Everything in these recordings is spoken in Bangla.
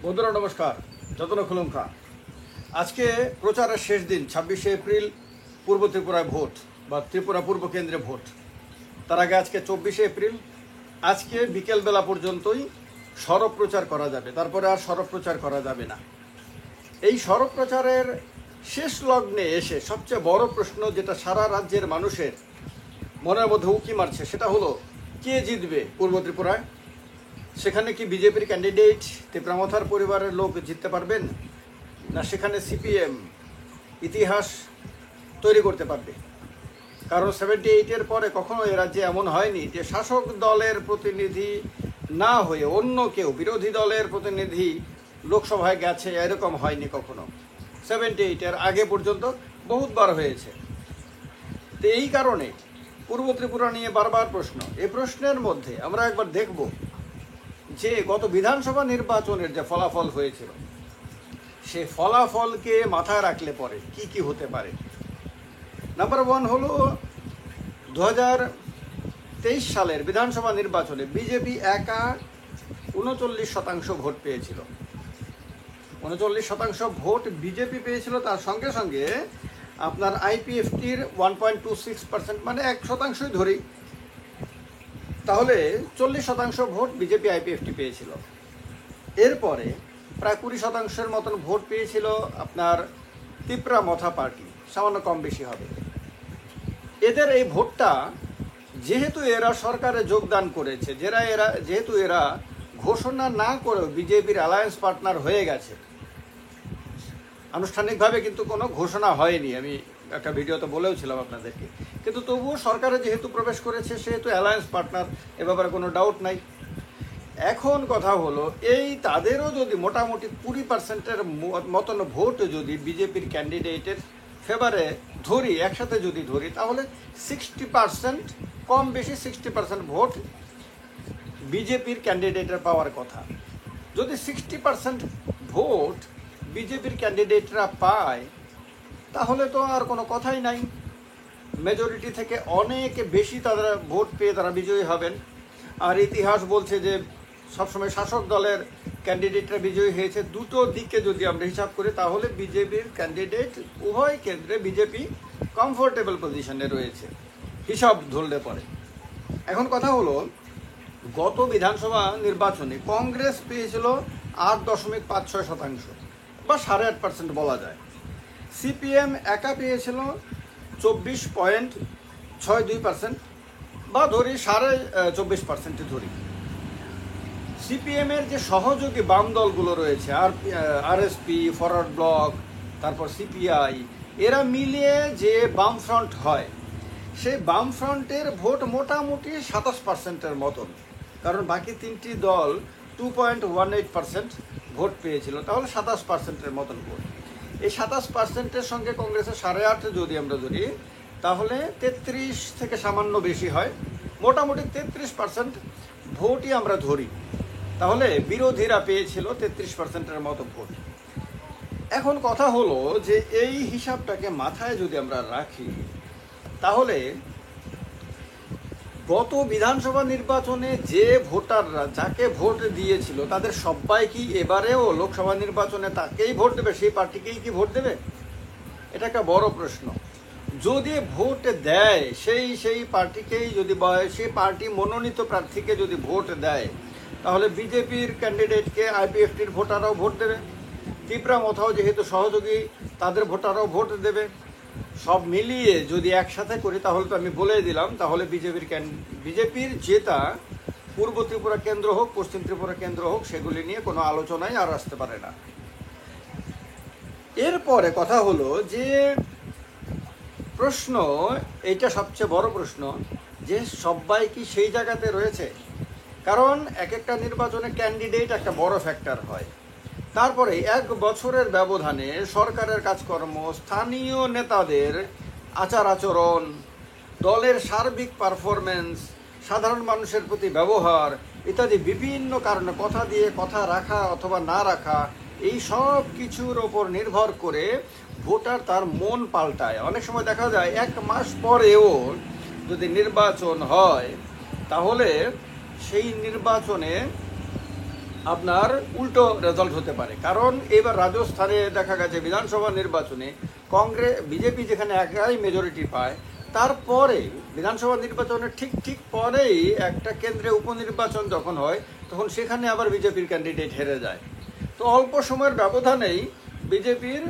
বন্ধুরা নমস্কার, যতন খুলুম খা। আজকে প্রচারের শেষ দিন, 26শে এপ্রিল পূর্ব ত্রিপুরায় ভোট বা ত্রিপুরা পূর্ব কেন্দ্রে ভোট। তার আগে আজকে 24শে এপ্রিল, আজকে বিকেলবেলা পর্যন্তই সরব প্রচার করা যাবে, তারপরে আর সরব প্রচার করা যাবে না। এই সরব প্রচারের শেষ লগ্নে এসে সবচেয়ে বড় প্রশ্ন যেটা সারা রাজ্যের মানুষের মনের মধ্যে উকি মারছে সেটা হলো কে জিতবে পূর্ব ত্রিপুরায়। সেখানে কি বিজেপির ক্যান্ডিডেট তিপ্রামথার পরিবারের লোক জিততে পারবেন, না সেখানে সিপিএম ইতিহাস তৈরি করতে পারবে? কারণ 78-এর পরে কখনো এ রাজ্যে এমন হয়নি যে শাসক দলের প্রতিনিধি না হয়ে অন্য কেউ বিরোধী দলের প্রতিনিধি লোকসভায় গেছে, এরকম হয়নি কখনো। 78-এর আগে পর্যন্ত বহুতবার হয়েছে। তো এই কারণে পূর্ব ত্রিপুরা নিয়ে বারবার প্রশ্ন। এই প্রশ্নের মধ্যে আমরা একবার দেখব যে গত বিধানসভা নির্বাচনের যে ফলাফল হয়েছিল সে ফলাফলকে মাথায় রাখলে পরে কি কি হতে পারে। নাম্বার 1 হলো 2023 সালের বিধানসভা নির্বাচনে বিজেপি একা 39% ভোট পেয়েছিল। 39% ভোট বিজেপি পেয়েছিল। তার সঙ্গে সঙ্গে আপনার আইপিএফটির 1.26%, মানে 1% ধরি, তাহলে 40% ভোট বিজেপি আইপিএফটি পেয়েছিল। এরপরে প্রায় 20% মতন ভোট পেয়েছিল আপনার তিপ্রামথা পার্টি, সামান্য কম বেশি হবে। এদের এই ভোটটা যেহেতু এরা সরকারে যোগদান করেছে, যেহেতু এরা ঘোষণা না করেও বিজেপির অ্যালায়েন্স পার্টনার হয়ে গেছে, আনুষ্ঠানিকভাবে কিন্তু কোনো ঘোষণা হয়নি, আমি একটা ভিডিওতে বলেওছিলাম আপনাদেরকে, কিন্তু তবুও সরকারে যেহেতু প্রবেশ করেছে সেহেতু অ্যালায়েন্স পার্টনার, এ ব্যাপারে কোনো ডাউট নাই। এখন কথা হলো এই তাদেরও যদি মোটামুটি 20%-এর মতন ভোট যদি বিজেপির ক্যান্ডিডেটের ফেভারে ধরি, একসাথে যদি ধরি, তাহলে 60%, কম বেশি 60% ভোট বিজেপির ক্যান্ডিডেটের পাওয়ার কথা। যদি 60% ভোট বিজেপির ক্যান্ডিডেটরা পায় তাহলে তো আর কোনো কথাই নাই। মেজরিটি থেকে অনেক বেশি তারা ভোট পেয়ে তারা বিজয়ী হবেন। আর ইতিহাস বলছে যে সবসময় শাসক দলের ক্যান্ডিডেটরা বিজয়ী হয়েছে। দুটো দিকে যদি আমরা হিসাব করি তাহলে বিজেপির ক্যান্ডিডেট উভয় কেন্দ্রে বিজেপি কমফোর্টেবল পজিশনে রয়েছে হিসাব ধরলে পরে। এখন কথা হলো গত বিধানসভা নির্বাচনে কংগ্রেস পেয়েছিল 8.56% বা 8.5% বলা যায়। সিপিএম একা পেয়েছিল 24.62% বা ধরি 24.5% ধরি। সিপিএমের যে সহযোগী বাম দলগুলো রয়েছে, আরএসপি, ফরওয়ার্ড ব্লক, তারপর সিপিআই, এরা মিলিয়ে যে বাম ফ্রন্ট হয়, সেই বাম ফ্রন্টের ভোট মোটামুটি 27%-এর মতন। কারণ বাকি তিনটি দল 2.18% ভোট পেয়েছিল, তাহলে 27%-এর মতন ভোট। এই 27%-এর সঙ্গে কংগ্রেসের 8.5 যদি আমরা ধরি তাহলে 33 থেকে সামান্য বেশি হয়, মোটামুটি 33% ভোটই আমরা ধরি। তাহলে বিরোধীরা পেয়েছিল 33%-এর মতো ভোট। এখন কথা হলো যে এই হিসাবটাকে মাথায় যদি আমরা রাখি তাহলে গত বিধানসভা নির্বাচনে যে ভোটাররা যাকে ভোট দিয়েছিল তাদের সবাই কি এবারেও লোকসভা নির্বাচনে তাকেই ভোট দেবে, সেই পার্টিকেই কি ভোট দেবে? এটা একটা বড় প্রশ্ন। যদি ভোট দেয় সেই পার্টিকেই, যদি সেই পার্টি মনোনীত প্রার্থীকে যদি ভোট দেয় তাহলে বিজেপির ক্যান্ডিডেটকে আইপিএফটির ভোটাররাও ভোট দেবে। তিপ্রামথাও যেহেতু সহযোগী, তাদের ভোটাররাও ভোট দেবে। সব মিলিয়ে যদি একসাথে করি তাহলে তো আমি বলে দিলাম, তাহলে বিজেপির জেতা পূর্ব ত্রিপুরা কেন্দ্র হোক, পশ্চিম ত্রিপুরা কেন্দ্র হোক, সেগুলি নিয়ে কোনো আলোচনাই আর আসতে পারে না। এরপরে কথা হলো যে প্রশ্ন, এইটা সবচেয়ে বড় প্রশ্ন, যে সবাই কি সেই জায়গাতে রয়েছে? কারণ এক একটা নির্বাচনে ক্যান্ডিডেট একটা বড় ফ্যাক্টর হয়। তারপরে 1 বছরের ব্যবধানে সরকারের কাজকর্ম, স্থানীয় নেতাদের আচার আচরণ, দলের সার্বিক পারফরমেন্স, সাধারণ মানুষের প্রতি ব্যবহার ইত্যাদি বিভিন্ন কারণে কথা দিয়ে কথা রাখা অথবা না রাখা, এই সব কিছুর ওপর নির্ভর করে ভোটার তার মন পাল্টায়। অনেক সময় দেখা যায় 1 মাস পরেও যদি নির্বাচন হয় তাহলে সেই নির্বাচনে আপনার উল্টো রেজাল্ট হতে পারে। কারণ এবার রাজস্থানে দেখা গেছে বিধানসভা নির্বাচনে বিজেপি যেখানে একাই মেজরিটি পায়, তারপরে বিধানসভা নির্বাচনের ঠিক পরেই একটা কেন্দ্রে উপনির্বাচন যখন হয়, তখন সেখানে আবার বিজেপির ক্যান্ডিডেট হেরে যায়। তো অল্প সময়ের ব্যবধানেই বিজেপির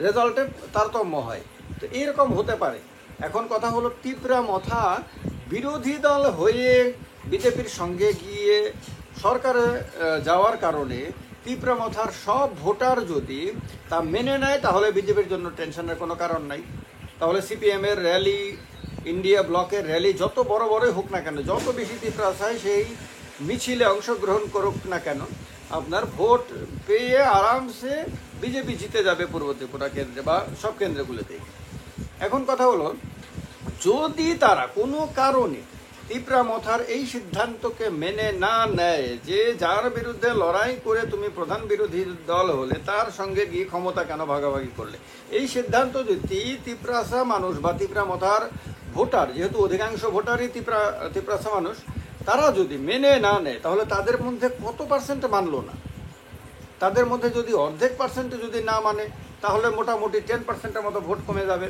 রেজাল্টে তারতম্য হয়। তো এইরকম হতে পারে। এখন কথা হলো, তীব্রা মথা বিরোধী দল হয়ে বিজেপির সঙ্গে গিয়ে সরকারে যাওয়ার কারণে তীব্রা মথার সব ভোটার যদি তা মেনে নেয়, তাহলে বিজেপির জন্য টেনশনের কোনো কারণ নাই। তাহলে সিপিএমের র্যালি, ইন্ডিয়া ব্লকের র্যালি যত বড় বড়ই হোক না কেন, যত বেশি তীব্রা চায় সেই মিছিলে অংশগ্রহণ করুক না কেন, আপনার ভোট পেয়ে আরামসে বিজেপি জিতে যাবে পূর্ব ত্রিপুরা কেন্দ্রে বা সব কেন্দ্রগুলোতেই। এখন কথা হলো, যদি তারা কোনো কারণে তীব্রা মথার এই সিদ্ধান্তকে মেনে না নেয় যে যার বিরুদ্ধে লড়াই করে তুমি প্রধান বিরোধী দল হলে তার সঙ্গে গিয়ে ক্ষমতা কেন ভাগাভাগি করলে, এই সিদ্ধান্ত যদি তীব্রাসা মানুষ বা তীব্রা মথার ভোটার, যেহেতু অধিকাংশ ভোটারই তীব্রাসা মানুষ, তারা যদি মেনে না নেয়, তাহলে তাদের মধ্যে কত পার্সেন্ট মানলো না? তাদের মধ্যে যদি অর্ধেক পার্সেন্টে যদি না মানে, তাহলে মোটামুটি 10% মতো ভোট কমে যাবে।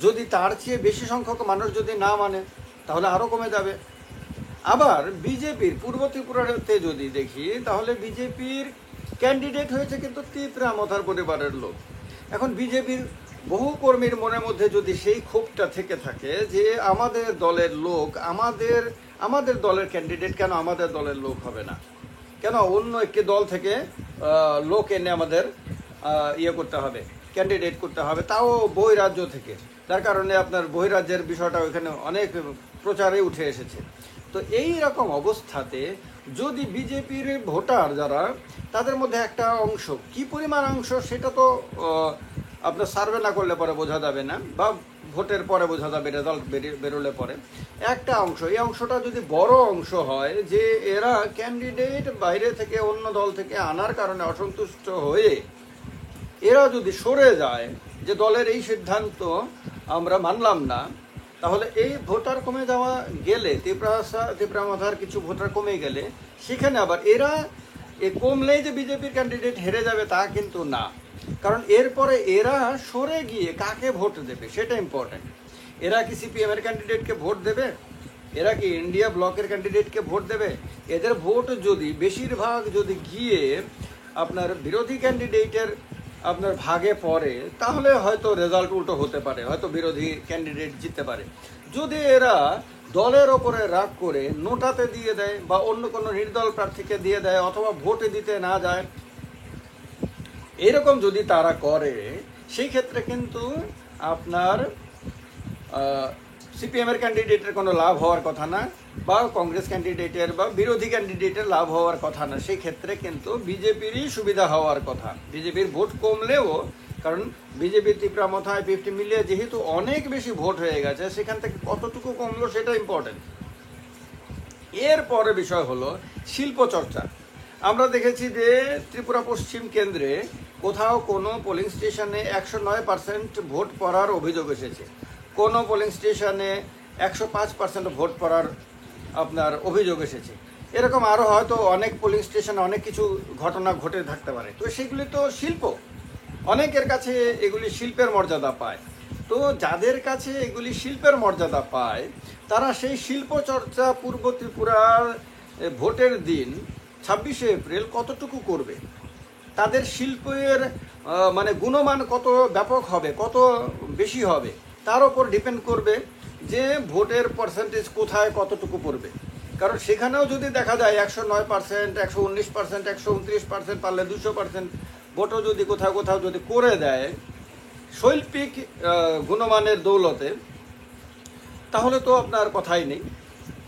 যদি তার চেয়ে বেশি সংখ্যক মানুষ যদি না মানে, তাহলে আরও কমে যাবে। আবার বিজেপির পূর্ব ত্রিপুরাতে যদি দেখি, তাহলে বিজেপির ক্যান্ডিডেট হয়েছে কিন্তু তীব্রা মথার পরিবারের লোক। এখন বিজেপির বহু কর্মীর মনের মধ্যে যদি সেই ক্ষোভটা থেকে থাকে যে আমাদের দলের লোক, আমাদের দলের ক্যান্ডিডেট কেন আমাদের দলের লোক হবে না, কেন অন্য একটি দল থেকে লোক এনে আমাদের করতে হবে, ক্যান্ডিডেট করতে হবে, তাও বহিরাজ্য থেকে। যার কারণে আপনার বহিরাজ্যের বিষয়টা ওইখানে অনেক প্রচারে উঠে এসেছে। তো এই রকম অবস্থাতে যদি বিজেপির ভোটার যারা, তাদের মধ্যে একটা অংশ, কি পরিমাণ অংশ সেটা তো আপনার সার্ভে না করলে পরে বোঝা যাবে না, বা ভোটের পরে বোঝা যাবে, রেজাল্ট বেরোলে পরে। একটা অংশ, এই অংশটা যদি বড় অংশ হয় যে এরা ক্যান্ডিডেট বাইরে থেকে অন্য দল থেকে আনার কারণে অসন্তুষ্ট হয়ে এরা যদি সরে যায় যে দলের এই সিদ্ধান্ত আমরা মানলাম না, তাহলে এই ভোটার কমে যাওয়া গেলে, তীব্রা মথার কিছু ভোটার কমে গেলে, সেখানে আবার এরা কমলেই যে বিজেপির ক্যান্ডিডেট হেরে যাবে তা কিন্তু না। কারণ এরপরে এরা সরে গিয়ে কাকে ভোট দেবে সেটা ইম্পর্টেন্ট। এরা কি সিপিএম এর ক্যান্ডিডেটকে ভোট দেবে? এরা কি ইন্ডিয়া ব্লকের ক্যান্ডিডেটকে ভোট দেবে? এদের ভোট যদি বেশিরভাগ যদি গিয়ে আপনার বিরোধী ক্যান্ডিডেটের আপনার ভাগে পড়ে, তাহলে হয়তো রেজাল্ট উল্টো হতে পারে, হয়তো বিরোধী ক্যান্ডিডেট জিততে পারে। যদি এরা দলের ওপরে রাগ করে নোটাতে দিয়ে দেয় বা অন্য কোনো নির্দল প্রার্থীকে দিয়ে দেয় অথবা ভোটে দিতে না যায়, এরকম যদি তারা করে, সেই ক্ষেত্রে কিন্তু আপনার সিপিএমের ক্যান্ডিডেটের কোনো লাভ হওয়ার কথা না, বা কংগ্রেস ক্যান্ডিডেটের বা বিরোধী ক্যান্ডিডেটের লাভ হওয়ার কথা না। সেই ক্ষেত্রে কিন্তু বিজেপিরই সুবিধা হওয়ার কথা। বিজেপির ভোট কমলেও, কারণ বিজেপির তীব্রা মথায় 50 মিলিয়ে যেহেতু অনেক বেশি ভোট হয়ে গেছে, সেখান থেকে কতটুকু কমলো সেটা ইম্পর্টেন্ট। এরপরে বিষয় হলো শিল্প চর্চা। আমরা দেখেছি যে ত্রিপুরা পশ্চিম কেন্দ্রে কোথাও কোনো পোলিং স্টেশনে 109% ভোট পড়ার অভিযোগ এসেছে, কোনো পোলিং স্টেশনে 105% ভোট পড়ার আপনার অভিযোগ এসেছে। এরকম আরও হয়তো অনেক পোলিং স্টেশনে অনেক কিছু ঘটনা ঘটে থাকতে পারে। তো সেগুলি তো শিল্প, অনেকের কাছে এগুলি শিল্পের মর্যাদা পায়। তো যাদের কাছে এগুলি শিল্পের মর্যাদা পায়, তারা সেই শিল্প চর্চা পূর্ব ত্রিপুরার ভোটের দিন 26শে এপ্রিল কতটুকু করবে, তাদের শিল্পের মানে গুণমান কত ব্যাপক হবে, কত বেশি হবে, তার ওপর ডিপেন্ড করবে যে ভোটের পার্সেন্টেজ কোথায় কতটুকু পড়বে। কারণ সেখানেও যদি দেখা যায় 109%, 119%, 129% পারলে 200% ভোটও যদি কোথাও যদি করে দেয় শৈল্পিক গুণমানের দৌলতে, তাহলে তো আপনার কথাই নেই।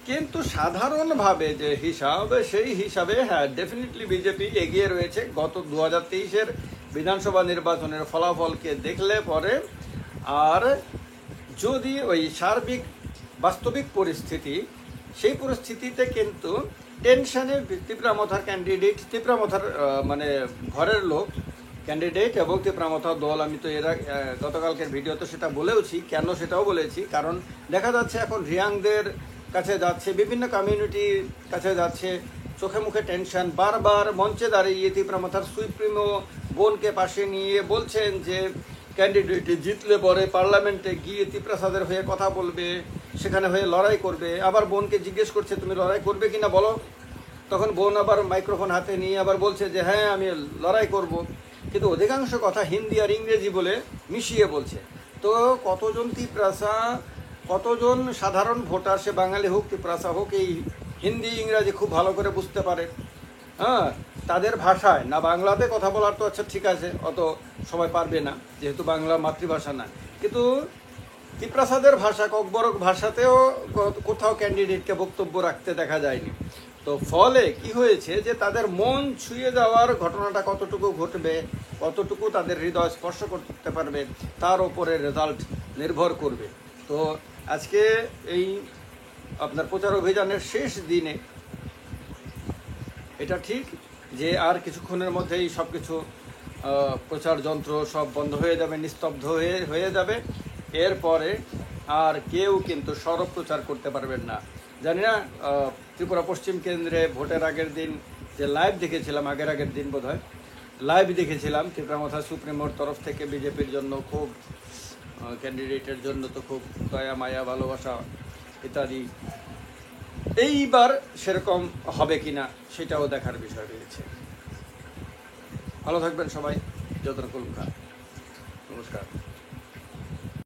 কিন্তু সাধারণভাবে যে হিসাব, সেই হিসাবে হ্যাঁ, ডেফিনেটলি বিজেপি এগিয়ে রয়েছে। গত 2023-এর বিধানসভা নির্বাচনের ফলাফলকে দেখলে পরে, আর যদি ওই সার্বিক বাস্তবিক পরিস্থিতি, সেই পরিস্থিতিতে কিন্তু টেনশনে তীব্রা মথার ক্যান্ডিডেট, তীব্রা মথার মানে ঘরের লোক ক্যান্ডিডেট এবং তীব্রা মথার দল, আমি তো এরা গতকালকের ভিডিওতে সেটা বলেওছি, কেন সেটাও বলেছি। কারণ দেখা যাচ্ছে এখন রিয়াংদের কাছে যাচ্ছে, বিভিন্ন কমিউনিটির কাছে যাচ্ছে, চোখে মুখে টেনশন, বারবার মঞ্চে দাঁড়িয়ে তীব্রমাথার সুপ্রিমো বোনকে পাশে নিয়ে বলছেন যে ক্যান্ডিডেট জিতলে পরে পার্লামেন্টে গিয়ে ত্রিপ্রসাদের হয়ে কথা বলবে, সেখানে হয়ে লড়াই করবে। আবার বোনকে জিজ্ঞেস করছে তুমি লড়াই করবে কিনা বলো। তখন বোন আবার মাইক্রোফোন হাতে নিয়ে আবার বলছে যে হ্যাঁ আমি লড়াই করব, কিন্তু অধিকাংশ কথা হিন্দি আর ইংরেজি বলে মিশিয়ে বলছে। তো কতজন ত্রিপ্রাসা, কতজন সাধারণ ভোটার, সে বাঙালি হোক ত্রিপ্রাসা হোক, এই হিন্দি ইংরাজি খুব ভালো করে বুঝতে পারে? হ্যাঁ, তাদের ভাষায় না বাংলাতে কথা বলার তো আচ্ছা ঠিক আছে, অত সবাই পারবে না যেহেতু বাংলা মাতৃভাষা না, কিন্তু ত্রিপ্রাসাদের ভাষা ককবরক ভাষাতেও কোথাও ক্যান্ডিডেটকে বক্তব্য রাখতে দেখা যায়নি। তো ফলে কি হয়েছে যে তাদের মন ছুঁয়ে যাওয়ার ঘটনাটা কতটুকু ঘটবে, কতটুকু তাদের হৃদয় স্পর্শ করতে পারবে, তার ওপরে রেজাল্ট নির্ভর করবে। তো আজকে এই আপনার প্রচার অভিযানের শেষ দিনে এটা ঠিক যে আর কিছুক্ষণের মধ্যেই সব কিছু প্রচার যন্ত্র সব বন্ধ হয়ে যাবে, নিস্তব্ধ হয়ে যাবে। এরপরে আর কেউ কিন্তু সরব প্রচার করতে পারবেন না। জানি না ত্রিপুরা পশ্চিম কেন্দ্রে ভোটের আগের দিন যে লাইভ দেখেছিলাম, আগের দিন বোধহয় লাইভ দেখেছিলাম ত্রিপুরামাথা সুপ্রিমোর তরফ থেকে বিজেপির জন্য খুব ক্যান্ডিডেটের জন্য তো খুব দয়া মায়া ভালোবাসা ইত্যাদি। এইবার সেরকম হবে কিনা সেটাও দেখার বিষয় রয়েছে। ভালো থাকবেন সবাই। যতন কুলুম খা। নমস্কার।